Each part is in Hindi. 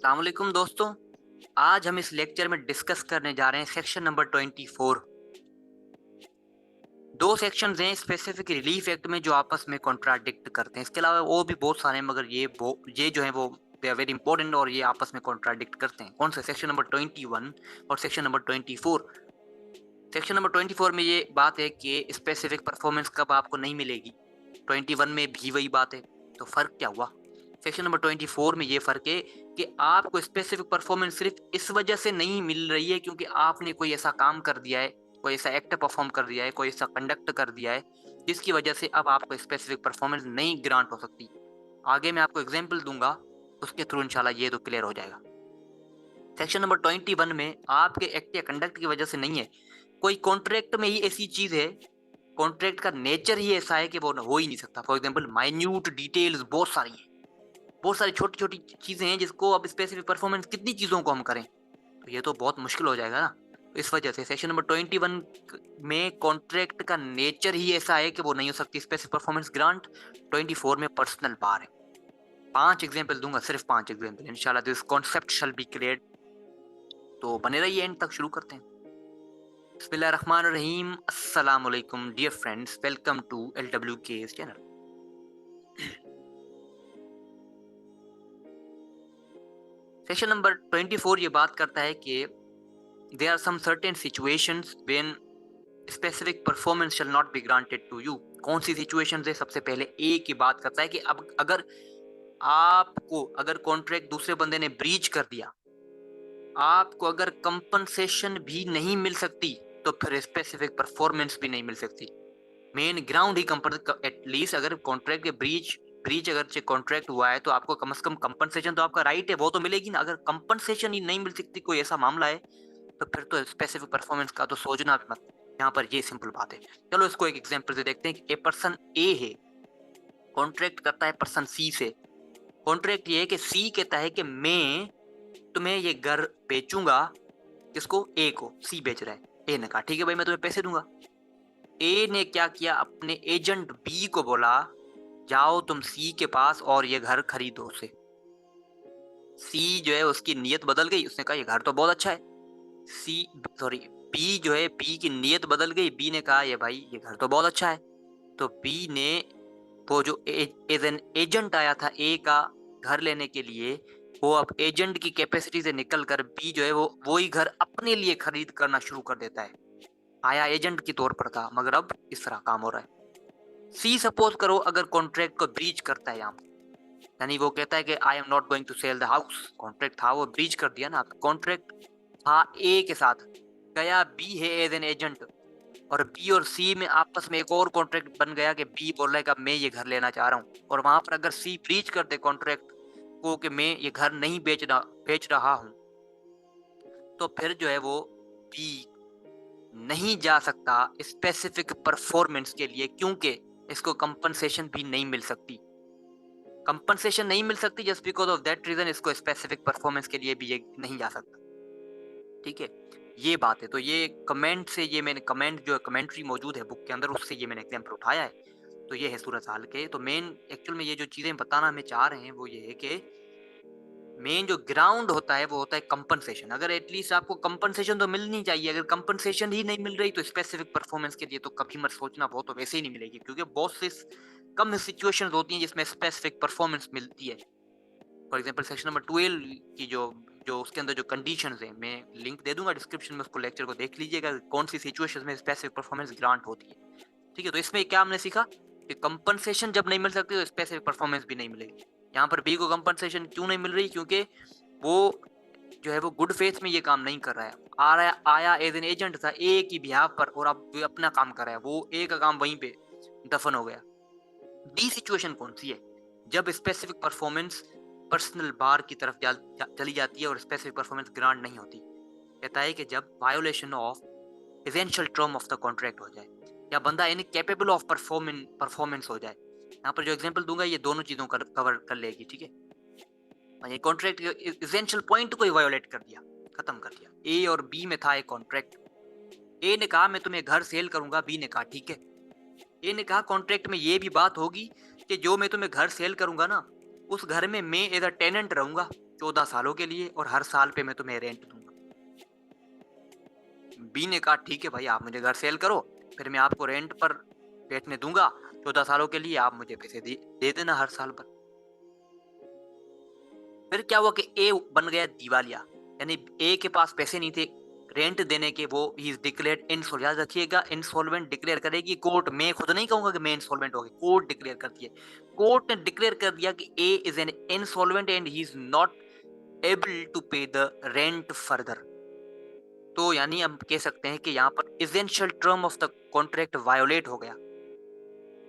अस्सलाम वालेकुम दोस्तों। आज हम इस लेक्चर में डिस्कस करने जा रहे हैं सेक्शन नंबर 24। दो सेक्शंस हैं स्पेसिफिक रिलीफ एक्ट में जो आपस में कॉन्ट्राडिक्ट करते हैं। इसके अलावा और भी बहुत सारे हैं, मगर ये जो है वो दे आर वेरी इंपॉर्टेंट और ये आपस में कॉन्ट्राडिक्ट करते हैं। कौन से? सेक्शन नंबर 21 और सेक्शन नंबर 24। सेक्शन नंबर 24 में ये बात है कि स्पेसिफिक परफॉर्मेंस कब आपको नहीं मिलेगी। 21 में भी वही बात है। तो फर्क क्या हुआ? सेक्शन नंबर 24 में ये फर्क है कि आपको स्पेसिफिक परफॉर्मेंस सिर्फ इस वजह से नहीं मिल रही है क्योंकि आपने कोई ऐसा काम कर दिया है, कोई ऐसा एक्ट परफॉर्म कर दिया है, कोई ऐसा कंडक्ट कर दिया है जिसकी वजह से अब आपको स्पेसिफिक परफॉर्मेंस नहीं ग्रांट हो सकती। आगे मैं आपको एग्जाम्पल दूंगा, उसके थ्रू इंशाल्लाह ये तो क्लियर हो जाएगा। सेक्शन नंबर 21 में आपके एक्ट या कंडक्ट की वजह से नहीं है, कोई कॉन्ट्रैक्ट में ही ऐसी चीज है, कॉन्ट्रैक्ट का नेचर ही ऐसा है कि वो हो ही नहीं सकता। फॉर एग्जाम्पल माइन्यूट डिटेल्स बहुत सारी है, बहुत सारी छोटी छोटी चीजें हैं जिसको अब स्पेसिफिक परफॉर्मेंस कितनी चीजों को हम करें, तो ये तो बहुत मुश्किल हो जाएगा ना। तो इस वजह से सेक्शन नंबर 21 में कॉन्ट्रैक्ट का नेचर ही ऐसा है कि वो नहीं हो सकती स्पेसिफिक परफॉर्मेंस ग्रांट। 24 में पर्सनल बार है। 5 एग्जाम्पल दूंगा, सिर्फ 5 एग्जाम्पल, इंशाल्लाह this concept shall be clear. तो बने रहिए, एंड तक शुरू करते हैं। बिस्मिल्लाहिर्रहमानिर्रहीम। अस्सलाम वालेकुम dear friends, welcome to LWK channel. Section number 24 ये बात करता है कि there are some certain situations when specific performance shall not be granted to you। कौन सी situations है? सबसे पहले ए की बात करता है कि अब अगर कॉन्ट्रैक्ट दूसरे बंदे ने ब्रीच कर दिया, आपको अगर कंपनसेशन भी नहीं मिल सकती तो फिर स्पेसिफिक परफॉर्मेंस भी नहीं मिल सकती। मेन ग्राउंड ही एटलीस्ट अगर कॉन्ट्रैक्ट के ब्रीच ब्रीच अगर कॉन्ट्रैक्ट हुआ है तो आपको कम से कम कंपनसेशन तो आपका राइट है, वो तो मिलेगी ना। अगर कंपनसेशन ही नहीं मिल सकती, कोई ऐसा मामला है, तो फिर तो स्पेसिफिक परफॉर्मेंस का तो सोचना भी मत। यहाँ पर ये सिंपल बात है। चलो इसको एक एग्जांपल से देखते हैं कि ए पर्सन ए है, कॉन्ट्रैक्ट करता है पर्सन सी से। कॉन्ट्रैक्ट ये है कि सी कहता है कि मैं तुम्हें ये घर बेचूंगा। किसको? ए को। सी बेच रहा है। ए ने कहा ठीक है भाई, मैं तुम्हें पैसे दूंगा। ए ने क्या किया? अपने एजेंट बी को बोला जाओ तुम सी के पास और ये घर खरीदो उसे। सी जो है उसकी नीयत बदल गई, उसने कहा ये घर तो बहुत अच्छा है। सी सॉरी बी जो है, बी की नीयत बदल गई। बी ने कहा ये भाई ये घर तो बहुत अच्छा है। तो बी ने वो जो एज एन एजेंट आया था ए का घर लेने के लिए, वो अब एजेंट की कैपेसिटी से निकल कर बी जो है वो ही घर अपने लिए खरीद करना शुरू कर देता है। आया एजेंट के तौर पर था, मगर अब इस तरह काम हो रहा है। सी सपोज करो अगर कॉन्ट्रैक्ट को ब्रीच करता है, यहाँ यानी वो कहता है कि I am not going to sell the house. Contract था, वो ब्रीच कर दिया ना। कॉन्ट्रैक्ट था ए के साथ, गया बी है एज एन एजेंट, और बी और सी में आपस में एक और कॉन्ट्रैक्ट बन गया कि बी बोल रहा है कि अब मैं ये घर लेना चाह रहा हूँ, और वहां पर अगर सी ब्रीच कर दे कॉन्ट्रैक्ट को कि मैं ये घर नहीं बेच रहा हूँ, तो फिर जो है वो बी नहीं जा सकता स्पेसिफिक परफॉर्मेंस के लिए, क्योंकि इसको कंपनसेशन भी नहीं मिल सकती। कंपनसेशन नहीं मिल सकती, just because of that reason इसको स्पेसिफिक परफॉर्मेंस के लिए भी ये नहीं जा सकता। ठीक है, ये बात है। तो ये कमेंट से, ये मैंने कमेंट जो कमेंट्री मौजूद है बुक के अंदर, उससे ये मैंने एग्जाम्पल उठाया है। तो ये है सूरत हाल के। तो मेन एक्चुअल में ये जो चीजें बताना हमें चाह रहे हैं वो ये है कि मेन जो ग्राउंड होता है वो होता है कंपनसेशन। अगर एटलीस्ट आपको कंपनसेशन तो मिलनी चाहिए। अगर कंपनसेशन ही नहीं मिल रही तो स्पेसिफिक परफॉर्मेंस के लिए तो कभी मत सोचना, वो तो वैसे ही नहीं मिलेगी, क्योंकि बहुत से कम सिचुएशंस होती हैं जिसमें स्पेसिफिक परफॉर्मेंस मिलती है। फॉर एग्जांपल सेक्शन नंबर 12 की जो जो उसके अंदर जो कंडीशंस हैं, मैं लिंक दे दूंगा डिस्क्रिप्शन में, उसको लेक्चर को देख लीजिएगा कौन सी सिचुएशंस में स्पेसिफिक परफॉर्मेंस ग्रांट होती है। ठीक है, तो इसमें क्या हमने सीखा कि कंपनसेशन जब नहीं मिल सकती तो स्पेसिफिक परफॉर्मेंस भी नहीं मिलेगी। यहाँ पर बी को कंपनसेशन क्यों नहीं मिल रही? क्योंकि वो जो है वो गुड फेथ में ये काम नहीं कर रहा है। आया एज एन एजेंट था ए की बिहाफ पर, और अब अपना काम कर रहा है, वो ए का काम वहीं पे दफन हो गया। बी सिचुएशन कौन सी है? जब स्पेसिफिक परफॉर्मेंस पर्सनल बार की तरफ चली जाती है और स्पेसिफिक परफॉर्मेंस ग्रांट नहीं होती। कहता है कि जब violation of essential term of the contract हो जाए, या बंदा इनकेपेबल ऑफ परफॉर्मेंस हो जाए। यहाँ पर जो एग्जांपल दूंगा ये दोनों चीजों का कवर कर लेगी। ठीक है, ये कॉन्ट्रैक्ट एसेंशियल पॉइंट को ही वायोलेट कर दिया, खत्म कर दिया। ए और बी में था एक कॉन्ट्रैक्ट। ए ने कहा मैं तुम्हें घर सेल करूंगा, बी ने कहा ठीक है। ए ने कहा कॉन्ट्रैक्ट में ये भी बात होगी कि जो मैं तुम्हें घर सेल करूंगा ना, उस घर में मैं एज अ टेनेंट रहूंगा 14 सालों के लिए और हर साल पे मैं तुम्हें रेंट दूंगा। बी ने कहा ठीक है भाई, आप मुझे घर सेल करो, फिर मैं आपको रेंट पर बैठने दूंगा 14 सालों के लिए, आप मुझे पैसे दे देना हर साल पर। फिर क्या हुआ कि ए बन गया दिवालिया, यानी ए के पास पैसे नहीं थे रेंट देने के, वो ही इज डिक्लेयर्ड इंसॉल्वेंट। याद रखिएगा, इंसॉल्वेंट डिक्लेयर करेगी कोर्ट, मैं खुद नहीं कहूंगा कि मैं इंसॉल्वेंट हो गया, कोर्ट डिक्लेयर करती है। कोर्ट ने डिक्लेयर कर दिया कि A is an insolvent and he is not able to pay the rent further. तो यानी हम कह सकते हैं कि यहाँ पर essential term of the contract violate हो गया,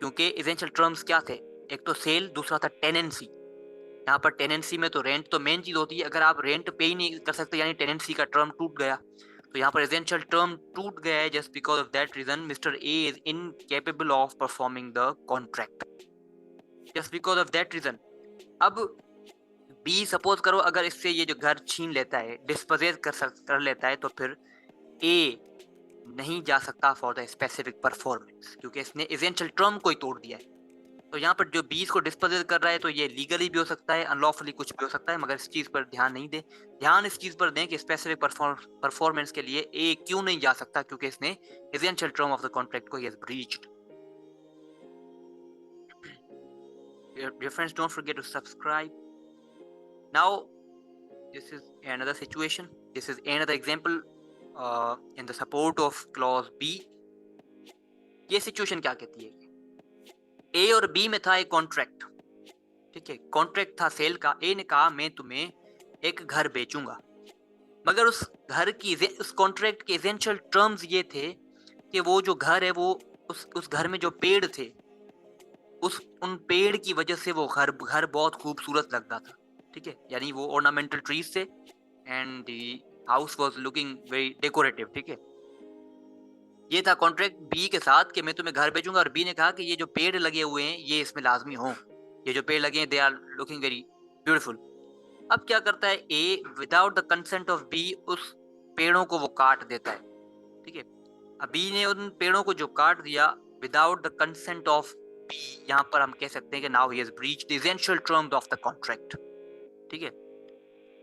क्योंकि एसेंशियल टर्म्स क्या थे, एक तो सेल, दूसरा था टेनेंसी। यहाँ पर टेनेंसी में तो रेंट तो मेन चीज होती है, अगर आप रेंट पे ही नहीं कर सकते यानी टेनेंसी का टर्म टूट गया। तो यहाँ पर एसेंशियल टर्म टूट गया है, just because of that reason mister A is incapable of performing the contract, just because of that reason. अब बी सपोज करो अगर इससे ये जो घर छीन लेता है, डिस्पोजेस कर लेता है, तो फिर ए नहीं जा सकता फॉर द स्पेसिफिक परफॉर्मेंस, क्योंकि इसने एसेंशियल टर्म को ही तोड़ दिया है। तो यहाँ पर जो बीस को डिस्पोजेस कर रहा है, तो ये लीगली भी हो सकता है, अनलॉफुली कुछ भी हो सकता है, मगर इस चीज पर ध्यान नहीं दे। ध्यान इस चीज पर दें कि स्पेसिफिक परफॉर्मेंस के लिए ए क्यों नहीं जा सकता, क्योंकि इसने essential term of the contract को ही has breached. Dear friends, don't forget to subscribe. Now, this is another situation. This is another example in the support of clause B. ये सिचुएशन क्या कहती है, ए और बी में था एक कॉन्ट्रैक्ट, ठीक है, कॉन्ट्रैक्ट था सेल का। ए ने कहा मैं तुम्हें एक घर बेचूंगा, मगर उस घर की, उस कॉन्ट्रैक्ट के एसेंशियल टर्म्स ये थे कि वो जो घर है वो उस घर में जो पेड़ थे, उन पेड़ की वजह से वो घर बहुत खूबसूरत लगता था, ठीक है, यानी वो ऑर्नामेंटल ट्रीज थे and the house was looking very decorative, ठीक है। ये था कॉन्ट्रैक्ट बी के साथ कि मैं तुम्हें घर बेचूंगा, और बी ने कहा कि ये जो पेड़ लगे हुए हैं ये इसमें लाजमी हो, ये जो पेड़ लगे हैं they are looking very beautiful. अब क्या करता है A, without the consent of B उस पेड़ों को वो काट देता है, ठीक है। अब बी ने उन पेड़ों को जो काट दिया without the consent of B, यहाँ पर हम कह सकते हैं कि now he has breached the essential terms of the contract, ठीक है।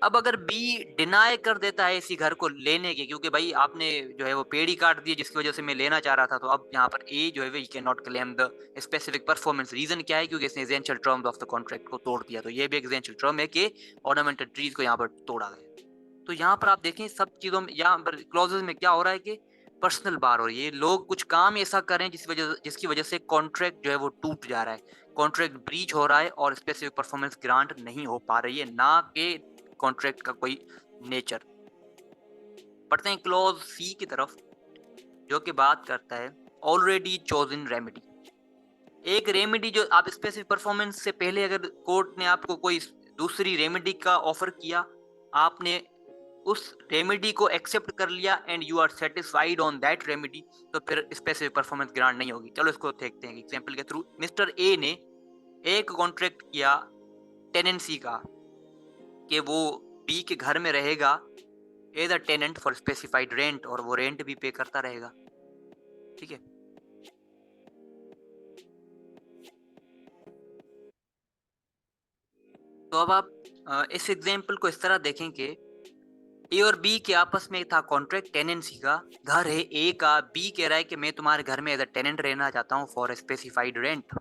अब अगर बी डिनाई कर देता है इसी घर को लेने के, क्योंकि भाई आपने जो है वो पेड़ ही काट दिए जिसकी वजह से मैं लेना चाह रहा था, तो अब यहाँ पर ए जो है वो can not claim the specific performance. Reason क्या है, क्योंकि इसने essential terms of the contract को तोड़ दिया। तो ये भी एक एसेंशियल टर्म है कि ऑर्नामेंटल ट्रीज को यहाँ पर तोड़ा गया। तो यहाँ पर आप देखें सब चीजों में, यहाँ पर क्लॉजेस में क्या हो रहा है कि पर्सनल बार हो रही है, लोग कुछ काम ऐसा करें जिसकी वजह से कॉन्ट्रैक्ट जो है वो टूट जा रहा है, कॉन्ट्रैक्ट ब्रीच हो रहा है और स्पेसिफिक परफॉर्मेंस ग्रांट नहीं हो पा रही है, ना कि कॉन्ट्रैक्ट का कोई नेचर। पढ़ते हैं क्लॉज सी की तरफ, जो कि बात करता है ऑलरेडी चोजन रेमेडी। एक रेमेडी जो आप स्पेसिफिक परफॉर्मेंस से पहले अगर कोर्ट ने आपको कोई दूसरी रेमेडी का ऑफर किया, आपने उस रेमेडी को एक्सेप्ट कर लिया and you are satisfied on that remedy, तो फिर स्पेसिफिक परफॉर्मेंस ग्रांट नहीं होगी। चलो इसको देखते हैं एग्जांपल के थ्रू। मिस्टर ए ने एक कॉन्ट्रैक्ट किया टेनेंसी का कि वो बी के घर में रहेगा as a tenant for specified rent, और वो रेंट भी पे करता रहेगा, ठीक है। तो अब आप इस एग्जांपल को इस तरह देखें कि ए और बी के आपस में था कॉन्ट्रैक्ट टेनेंसी का। घर है ए का, बी कह रहा है कि मैं तुम्हारे घर में एज अ टेनेंट रहना चाहता हूँ फॉर स्पेसिफाइड रेंट,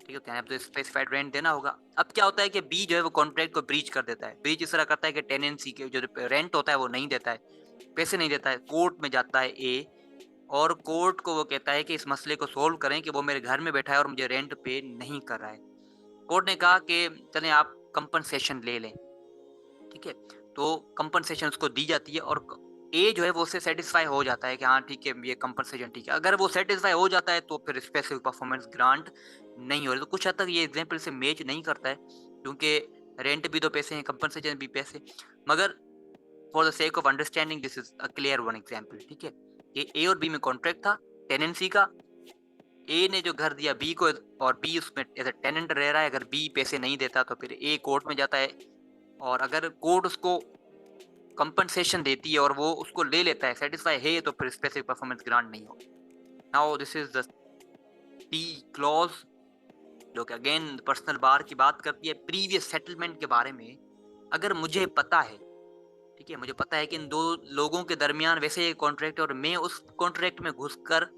ठीक है, अब तो स्पेसिफाइड रेंट देना होगा। अब क्या होता है कि बी जो है वो कॉन्ट्रैक्ट को ब्रीच कर देता है। ब्रीच इस तरह करता है कि टेनेंसी के जो रेंट होता है वो नहीं देता है, पैसे नहीं देता है, कोर्ट में जाता है ए, और कोर्ट को वो कहता है कि इस मसले को सोल्व करें कि वो मेरे घर में बैठा है और मुझे रेंट पे नहीं कर रहा है। कोर्ट ने कहा कि चलें आप कंपनसेशन ले लें, ठीक है। तो कंपनसेशन उसको दी जाती है और ए जो है वो उससे सेटिस्फाई हो जाता है कि हाँ ठीक है ये कंपनसेशन ठीक है। अगर वो सेटिस्फाई हो जाता है तो फिर स्पेसिफिक परफॉर्मेंस ग्रांट नहीं हो रही। तो कुछ हद तक ये एग्जांपल से मैच नहीं करता है, क्योंकि रेंट भी तो पैसे हैं, कंपनसेशन भी पैसे, मगर for the sake of understanding this is a clear one example, ठीक है। ये ए और बी में कॉन्ट्रैक्ट था टेनेंसी का, ए ने जो घर दिया बी को और बी उसमें एज अ टेनेंट रह रहा है। अगर बी पैसे नहीं देता तो फिर ए कोर्ट में जाता है, और अगर कोर्ट उसको कंपनसेशन देती है और वो उसको ले लेता है, सेटिस्फाई है, तो फिर स्पेसिफिक परफॉर्मेंस ग्रांट नहीं होगी। Now this is the T clause, जो कि अगेन पर्सनल बार की बात करती है प्रीवियस सेटलमेंट के बारे में, अगर मुझे पता है, ठीक है, मुझे पता है कि इन 2 लोगों के दरमियान वैसे एक कॉन्ट्रैक्ट है और मैं उस कॉन्ट्रैक्ट में घुसकर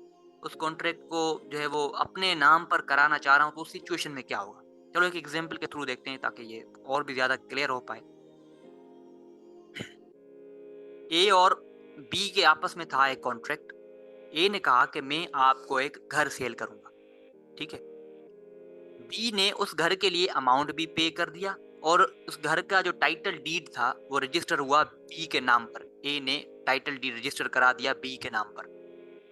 उस कॉन्ट्रैक्ट को जो है वो अपने नाम पर कराना चाह रहा हूँ, तो उस सिचुएशन में क्या होगा? चलो एक एग्ज़ाम्पल के थ्रू देखते हैं ताकि ये और भी ज़्यादा क्लियर हो पाए। ए और बी के आपस में था एक कॉन्ट्रैक्ट। ए ने कहा कि मैं आपको एक घर सेल करूँगा, ठीक है? बी ने उस घर के लिए अमाउंट भी पे कर दिया और उस घर का जो टाइटल डीड था वो रजिस्टर हुआ बी के नाम पर। ए ने टाइटल डीड रजिस्टर करा दिया बी के नाम पर,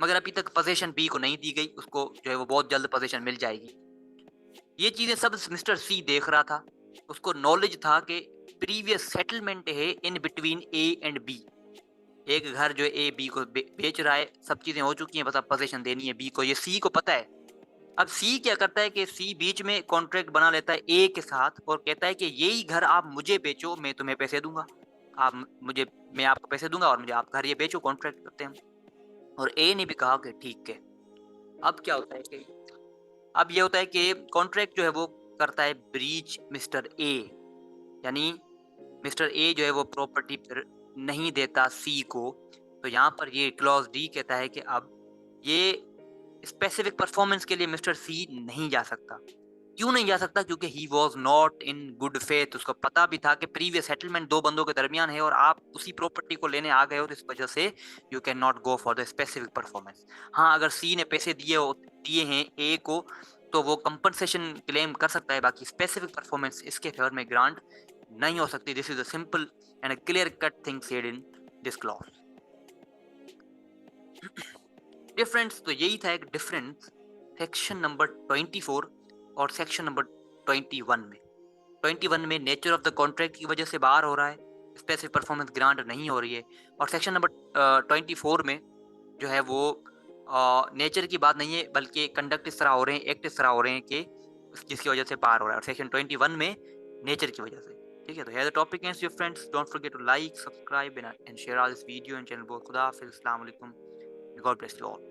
मगर अभी तक पोजीशन बी को नहीं दी गई। उसको जो है वो बहुत जल्द पोजीशन मिल जाएगी। ये चीजें सब मिस्टर सी देख रहा था। उसको नॉलेज था कि प्रीवियस सेटलमेंट है in between A and B. एक घर जो है ए बी को बेच रहा है, सब चीजें हो चुकी हैं, बस अब पोजीशन देनी है बी को। ये सी को पता है। अब सी क्या करता है कि सी बीच में कॉन्ट्रैक्ट बना लेता है ए के साथ और कहता है कि यही घर आप मुझे बेचो, मैं तुम्हें पैसे दूंगा। आप मुझे मैं आपको पैसे दूंगा और मुझे आप घर ये बेचो, कॉन्ट्रैक्ट करते हैं हम। और ए ने भी कहा कि ठीक है। अब क्या होता है कि अब ये होता है कि कॉन्ट्रैक्ट जो है वो करता है ब्रीच मिस्टर ए, यानी मिस्टर ए जो है वो प्रॉपर्टी फिर नहीं देता सी को। तो यहाँ पर ये क्लॉज डी कहता है कि अब ये स्पेसिफिक परफॉर्मेंस के लिए मिस्टर सी नहीं जा सकता। क्यों नहीं जा सकता? क्योंकि he was not in good faith. उसको पता भी था कि प्रीवियस सेटलमेंट 2 बंदों के दरमियान है और आप उसी प्रॉपर्टी को लेने आ गए हो, तो इस वजह से you can not go for the specific performance. हाँ, अगर सी ने पैसे दिए हैं ए को, तो वो कंपनसेशन क्लेम कर सकता है, बाकी स्पेसिफिक परफॉर्मेंस इसके फेवर में ग्रांट नहीं हो सकती। This is a simple and a clear cut thing said in this clause. Difference तो यही था, एक डिफरेंस सेक्शन नंबर 24 और सेक्शन नंबर 21 में। 21 में नेचर ऑफ द कॉन्ट्रैक्ट की वजह से बाहर हो रहा है, स्पेसिफिक परफॉर्मेंस ग्रांट नहीं हो रही है। और सेक्शन नंबर 24 में जो है वो नेचर की बात नहीं है, बल्कि कंडक्ट इस तरह हो रहे हैं, एक्ट इस तरह हो रहे हैं कि जिसकी वजह से बाहर हो रहा है। और सेक्शन 21 में नेचर की वजह से। ठीक है, तो here the topic ends your friends, don't forget to like, subscribe and share all this video and channel. बहुत खुदा हाफिज़, अस्सलाम वालेकुम, गॉड ब्लेस यू ऑल।